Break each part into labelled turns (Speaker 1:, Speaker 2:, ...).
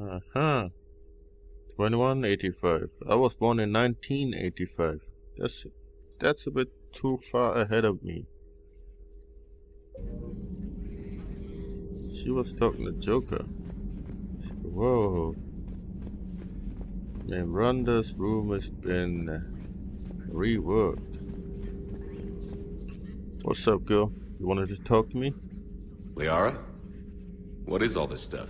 Speaker 1: Uh-huh. 2185. I was born in 1985. That's a bit too far ahead of me. She was talking to Joker. Whoa. Man, Rhonda's room has been reworked. What's up, girl? You wanted to talk to me?
Speaker 2: Liara? What is all this stuff?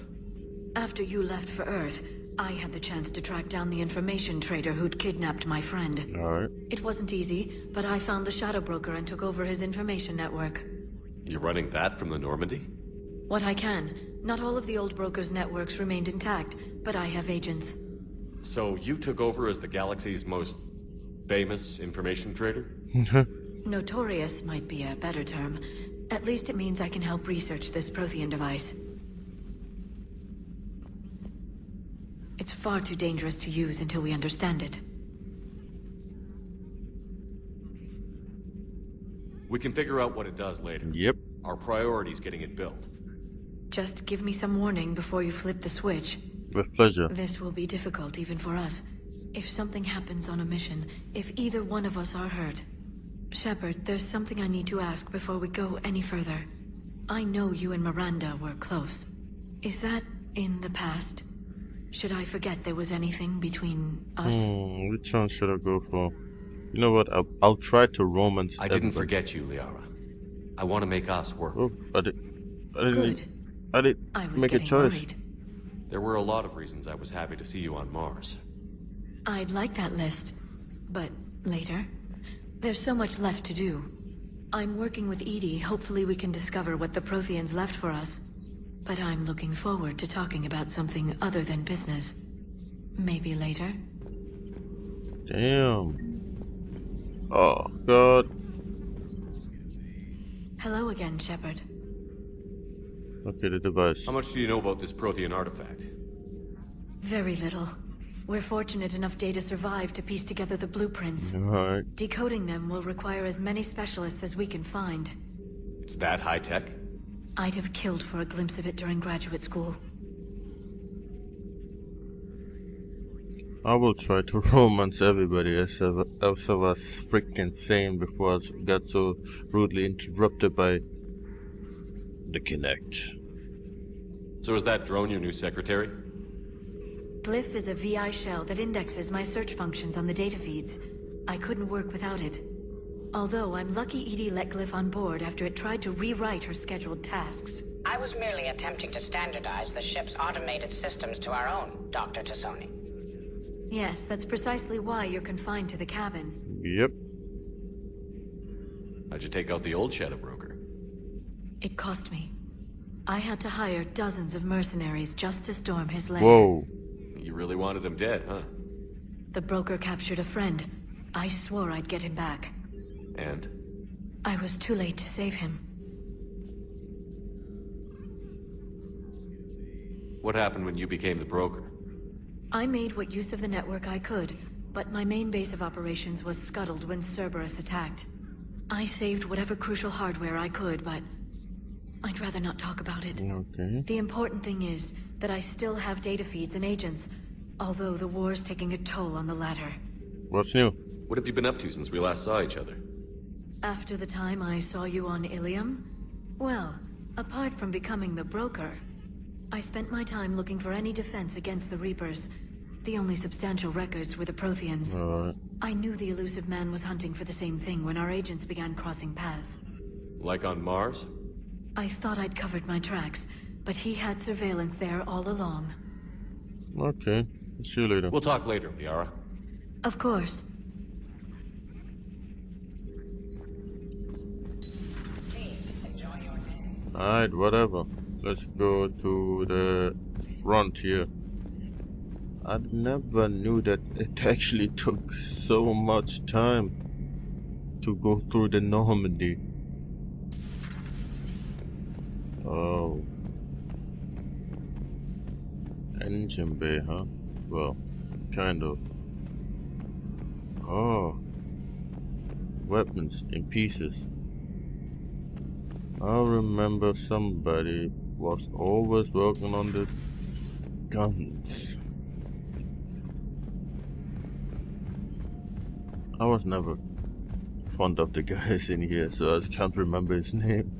Speaker 3: After you left for Earth, I had the chance to track down the information trader who'd kidnapped my friend.
Speaker 1: Alright.
Speaker 3: It wasn't easy, but I found the Shadow Broker and took over his information network.
Speaker 2: You're running that from the Normandy?
Speaker 3: What I can. Not all of the old broker's networks remained intact, but I have agents.
Speaker 2: So you took over as the galaxy's most famous information trader?
Speaker 3: Notorious might be a better term. At least it means I can help research this Prothean device. It's far too dangerous to use until we understand it.
Speaker 2: We can figure out what it does later.
Speaker 1: Yep.
Speaker 2: Our priority's getting it built.
Speaker 3: Just give me some warning before you flip the switch.
Speaker 1: With pleasure.
Speaker 3: This will be difficult even for us. If something happens on a mission, if either one of us are hurt. Shepard, there's something I need to ask before we go any further. I know you and Miranda were close. Is that in the past? Should I forget there was anything between us?
Speaker 1: Which one should I go for? You know what? I'll try to romance.
Speaker 2: I didn't forget you, Liara. I want to make us work.
Speaker 1: Oh, I didn't
Speaker 3: I was
Speaker 1: make a
Speaker 3: getting
Speaker 1: choice.
Speaker 3: worried.
Speaker 2: There were a lot of reasons I was happy to see you on Mars.
Speaker 3: I'd like that list, but later. There's so much left to do. I'm working with Edie. Hopefully we can discover what the Protheans left for us. But I'm looking forward to talking about something other than business. Maybe later?
Speaker 1: Damn. Oh, God.
Speaker 3: Hello again, Shepard.
Speaker 1: Okay, the device.
Speaker 2: How much do you know about this Prothean artifact?
Speaker 3: Very little. We're fortunate enough Data survived to piece together the blueprints.
Speaker 1: Alright.
Speaker 3: Decoding them will require as many specialists as we can find.
Speaker 2: It's that high-tech?
Speaker 3: I'd have killed for a glimpse of it during graduate school.
Speaker 1: I will try to romance everybody as I was freaking sane before I got so rudely interrupted by the Kinect.
Speaker 2: So is that drone your new secretary?
Speaker 3: Glyph is a VI shell that indexes my search functions on the data feeds. I couldn't work without it. Although I'm lucky Edie let Glyph on board after it tried to rewrite her scheduled tasks.
Speaker 4: I was merely attempting to standardize the ship's automated systems to our own, Dr. Tassoni.
Speaker 3: Yes, that's precisely why you're confined to the cabin.
Speaker 1: Yep.
Speaker 2: How'd you take out the old Shadow Broker?
Speaker 3: It cost me. I had to hire dozens of mercenaries just to storm his lair.
Speaker 1: Whoa.
Speaker 2: You really wanted him dead, huh?
Speaker 3: The broker captured a friend. I swore I'd get him back.
Speaker 2: And?
Speaker 3: I was too late to save him.
Speaker 2: What happened when you became the broker?
Speaker 3: I made what use of the network I could, but my main base of operations was scuttled when Cerberus attacked. I saved whatever crucial hardware I could, but I'd rather not talk about it.
Speaker 1: Okay.
Speaker 3: The important thing is that I still have data feeds and agents, although the war's taking a toll on the latter.
Speaker 1: What's new?
Speaker 2: What have you been up to since we last saw each other?
Speaker 3: After the time I saw you on Ilium? Well, apart from becoming the broker, I spent my time looking for any defense against the Reapers. The only substantial records were the Protheans.
Speaker 1: Alright.
Speaker 3: I knew the elusive man was hunting for the same thing when our agents began crossing paths.
Speaker 2: Like on Mars?
Speaker 3: I thought I'd covered my tracks, but he had surveillance there all along.
Speaker 1: Okay. See you later.
Speaker 2: We'll talk later, Liara.
Speaker 3: Of course.
Speaker 4: Please, enjoy your day.
Speaker 1: Alright, whatever. Let's go to the front here. I never knew that it actually took so much time to go through the Normandy. Oh. Engine bay, huh? Well, kind of. Oh. Weapons in pieces. I remember somebody was always working on the guns. I was never fond of the guys in here, so I can't remember his name.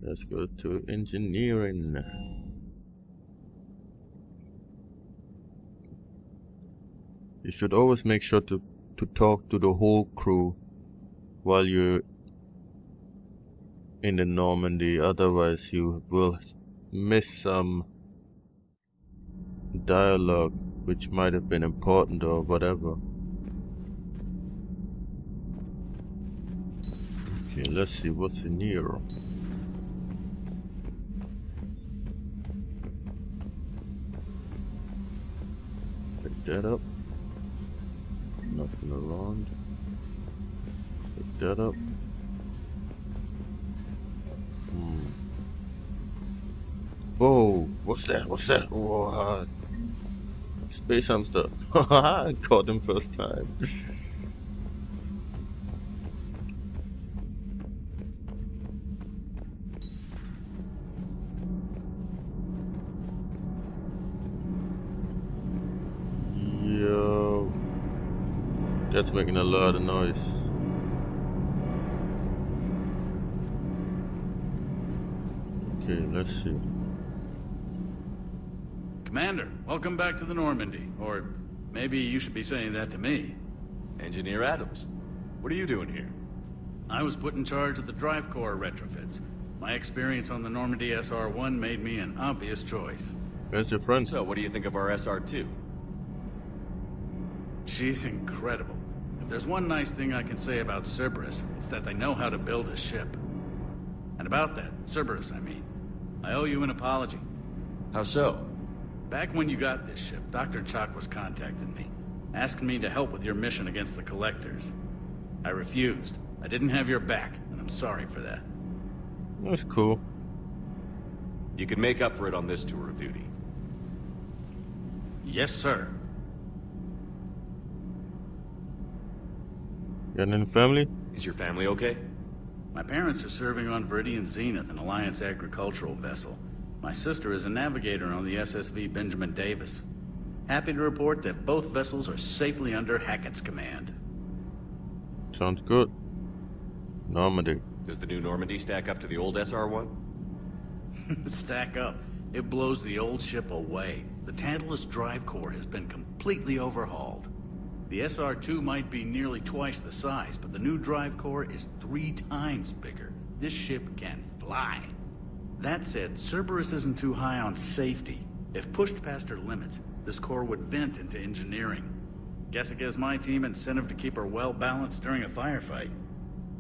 Speaker 1: Let's go to engineering. You should always make sure to talk to the whole crew while you're in the Normandy, otherwise you will miss some dialogue which might have been important or whatever. Okay, let's see what's in here. Pick that up. Nothing around. Pick that up. Whoa, what's that? What's that? Whoa, space hamster. I caught him first time. Yo, that's making a lot of noise. Okay, let's see.
Speaker 5: Commander, welcome back to the Normandy. Or maybe you should be saying that to me.
Speaker 2: Engineer Adams, what are you doing here?
Speaker 5: I was put in charge of the drive core retrofits. My experience on the Normandy SR-1 made me an obvious choice.
Speaker 1: Where's your friend?
Speaker 2: So, what do you think of our SR-2?
Speaker 5: She's incredible. If there's one nice thing I can say about Cerberus, it's that they know how to build a ship. And about that, Cerberus, I mean, I owe you an apology.
Speaker 2: How so?
Speaker 5: Back when you got this ship, Dr. Chalk was contacting me, asking me to help with your mission against the Collectors. I refused. I didn't have your back, and I'm sorry for that.
Speaker 1: That's cool.
Speaker 2: You can make up for it on this tour of duty.
Speaker 5: Yes, sir.
Speaker 1: Got any family?
Speaker 2: Is your family okay?
Speaker 5: My parents are serving on Viridian Zenith, an Alliance agricultural vessel. My sister is a navigator on the SSV Benjamin Davis. Happy to report that both vessels are safely under Hackett's command.
Speaker 1: Sounds good. Normandy.
Speaker 2: Does the new Normandy stack up to the old SR-1?
Speaker 5: Stack up. It blows the old ship away. The Tantalus drive core has been completely overhauled. The SR-2 might be nearly twice the size, but the new drive core is 3 times bigger. This ship can fly. That said, Cerberus isn't too high on safety. If pushed past her limits, this core would vent into engineering. Guess it gives my team incentive to keep her well balanced during a firefight.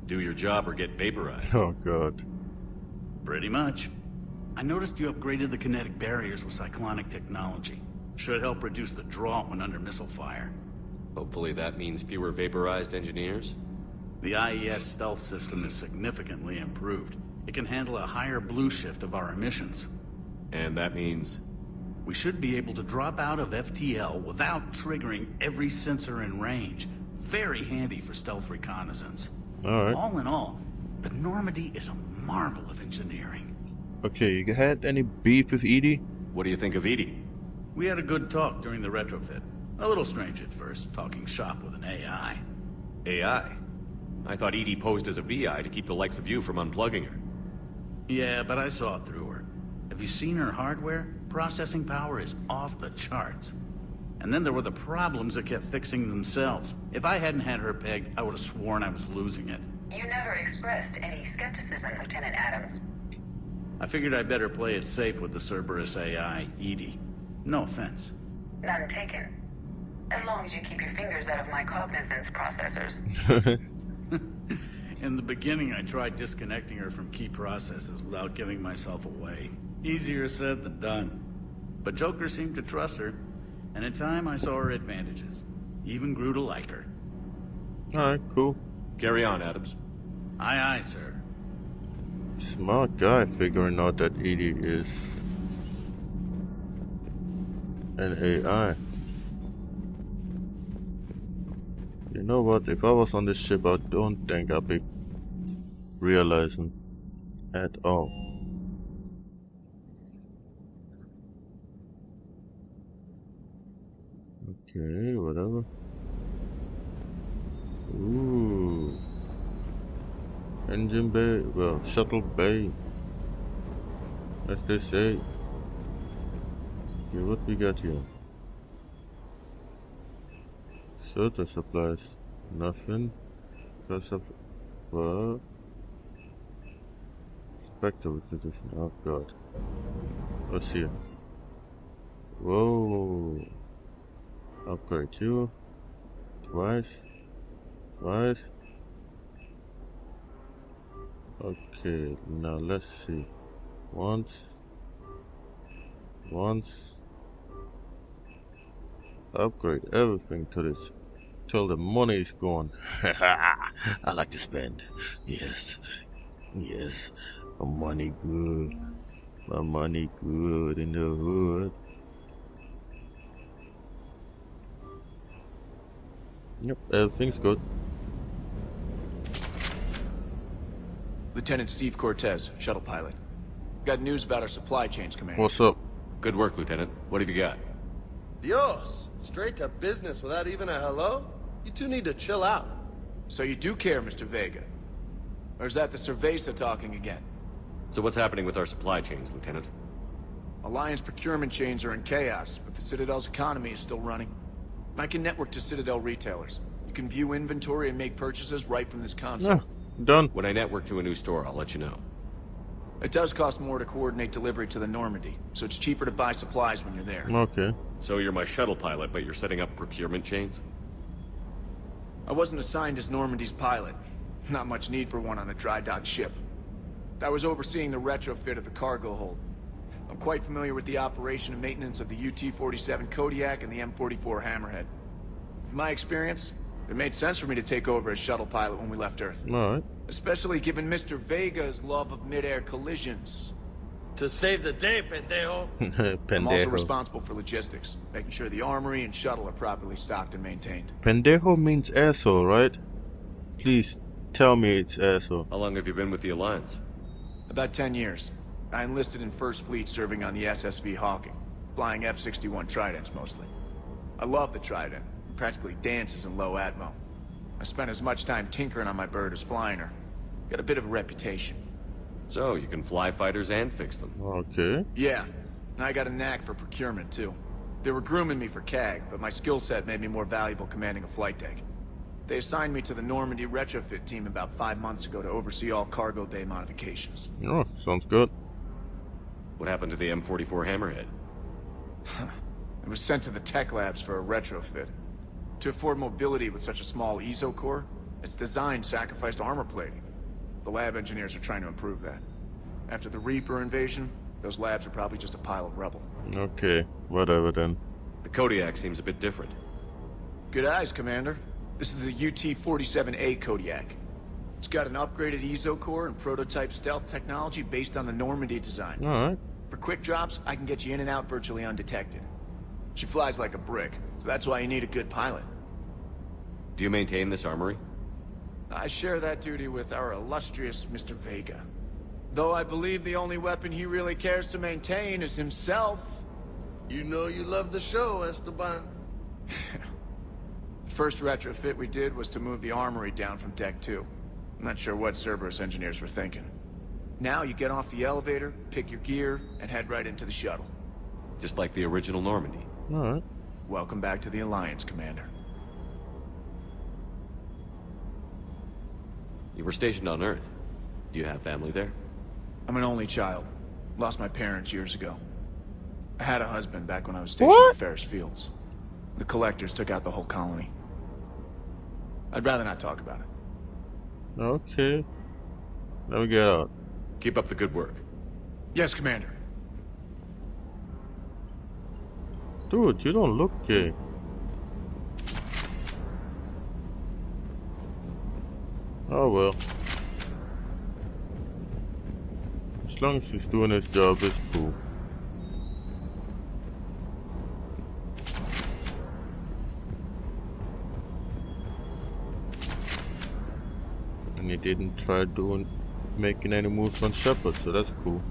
Speaker 2: Do your job or get vaporized.
Speaker 1: Oh god.
Speaker 5: Pretty much. I noticed you upgraded the kinetic barriers with cyclonic technology. Should help reduce the draw when under missile fire.
Speaker 2: Hopefully that means fewer vaporized engineers?
Speaker 5: The IES stealth system is significantly improved. It can handle a higher blue shift of our emissions.
Speaker 2: And that means...
Speaker 5: We should be able to drop out of FTL without triggering every sensor in range. Very handy for stealth reconnaissance.
Speaker 1: Alright.
Speaker 5: All in all, the Normandy is a marvel of engineering.
Speaker 1: Okay, you had any beef with Edie?
Speaker 2: What do you think of Edie?
Speaker 5: We had a good talk during the retrofit. A little strange at first, talking shop with an AI.
Speaker 2: AI? I thought Edie posed as a VI to keep the likes of you from unplugging her.
Speaker 5: Yeah, but I saw through her. Have you seen her hardware? Processing power is off the charts. And then there were the problems that kept fixing themselves. If I hadn't had her pegged, I would have sworn I was losing it.
Speaker 6: You never expressed any skepticism, Lieutenant Adams.
Speaker 5: I figured I'd better play it safe with the Cerberus AI, Edie. No offense.
Speaker 6: None taken. As long as you keep your fingers out of my cognizance processors.
Speaker 5: In the beginning, I tried disconnecting her from key processes without giving myself away. Easier said than done. But Joker seemed to trust her, and in time I saw her advantages. Even grew to like her.
Speaker 1: Alright, cool.
Speaker 2: Carry on, Adams.
Speaker 5: Aye, aye, sir.
Speaker 1: Smart guy figuring out that Edie is an AI. You know what, if I was on this ship, I don't think I'd be realizing at all. Okay, whatever. Ooh. Engine bay, well, shuttle bay. As they say. Okay, what we got here? Filter supplies. Nothing. Because of what? Spectre requisition. Oh god. What's here? Whoa. Upgrade you. Twice. Twice. Okay, now let's see. Once. Upgrade everything to this till the money is gone. I like to spend. Yes. Yes. My money good. My money good in the hood. Yep, everything's good.
Speaker 7: Lieutenant Steve Cortez, shuttle pilot. Got news about our supply chains, Commander.
Speaker 1: What's up?
Speaker 2: Good work, Lieutenant. What have you got?
Speaker 8: Dios! Straight to business without even a hello? You two need to chill out.
Speaker 7: So you do care, Mr. Vega? Or is that the Cerveza talking again?
Speaker 2: So what's happening with our supply chains, Lieutenant?
Speaker 7: Alliance procurement chains are in chaos, but the Citadel's economy is still running. I can network to Citadel retailers. You can view inventory and make purchases right from this console.
Speaker 1: Yeah, done.
Speaker 2: When I network to a new store, I'll let you know.
Speaker 7: It does cost more to coordinate delivery to the Normandy, so it's cheaper to buy supplies when you're there.
Speaker 1: Okay.
Speaker 2: So you're my shuttle pilot, but you're setting up procurement chains?
Speaker 7: I wasn't assigned as Normandy's pilot. Not much need for one on a dry dock ship. I was overseeing the retrofit of the cargo hold. I'm quite familiar with the operation and maintenance of the UT-47 Kodiak and the M44 Hammerhead. From my experience, it made sense for me to take over as shuttle pilot when we left Earth.
Speaker 1: Alright.
Speaker 7: Especially given Mr. Vega's love of mid-air collisions.
Speaker 8: To save the day, pendejo.
Speaker 7: I'm also
Speaker 1: Pendejo.
Speaker 7: responsible for logistics, making sure the armory and shuttle are properly stocked and maintained.
Speaker 1: Pendejo means asshole, right? Please tell me it's asshole.
Speaker 2: How long have you been with the Alliance?
Speaker 7: About 10 years. I enlisted in First Fleet serving on the SSV Hawking, flying F-61 Tridents mostly. I love the Trident. It practically dances in low atmo. I spent as much time tinkering on my bird as flying her. Got a bit of a reputation.
Speaker 2: So, you can fly fighters and fix them.
Speaker 1: Okay.
Speaker 7: Yeah, and I got a knack for procurement too. They were grooming me for CAG, but my skill set made me more valuable commanding a flight deck. They assigned me to the Normandy retrofit team about 5 months ago to oversee all cargo bay modifications.
Speaker 1: Oh, sounds good.
Speaker 2: What happened to the M44 Hammerhead?
Speaker 7: It was sent to the tech labs for a retrofit. To afford mobility with such a small ESO core, its design sacrificed armor plating. The lab engineers are trying to improve that. After the Reaper invasion, those labs are probably just a pile of rubble.
Speaker 1: Okay, whatever then.
Speaker 2: The Kodiak seems a bit different.
Speaker 7: Good eyes, Commander. This is the UT-47A Kodiak. It's got an upgraded ESO core and prototype stealth technology based on the Normandy design.
Speaker 1: Alright.
Speaker 7: For quick drops, I can get you in and out virtually undetected. She flies like a brick, so that's why you need a good pilot.
Speaker 2: Do you maintain this armory?
Speaker 7: I share that duty with our illustrious Mr. Vega. Though I believe the only weapon he really cares to maintain is himself.
Speaker 8: You know you love the show, Esteban.
Speaker 7: First retrofit we did was to move the armory down from Deck 2. I'm not sure what Cerberus engineers were thinking. Now you get off the elevator, pick your gear, and head right into the shuttle.
Speaker 2: Just like the original Normandy.
Speaker 1: Alright.
Speaker 7: Welcome back to the Alliance, Commander.
Speaker 2: You were stationed on Earth. Do you have family there?
Speaker 7: I'm an only child. Lost my parents years ago. I had a husband back when I was stationed at Ferris Fields. The collectors took out the whole colony. I'd rather not talk about it.
Speaker 1: Okay. Let me get out.
Speaker 2: Keep up the good work.
Speaker 7: Yes, Commander.
Speaker 1: Dude, you don't look gay. Oh well. As long as he's doing his job, it's cool. And he didn't try making any moves on Shepard, so that's cool.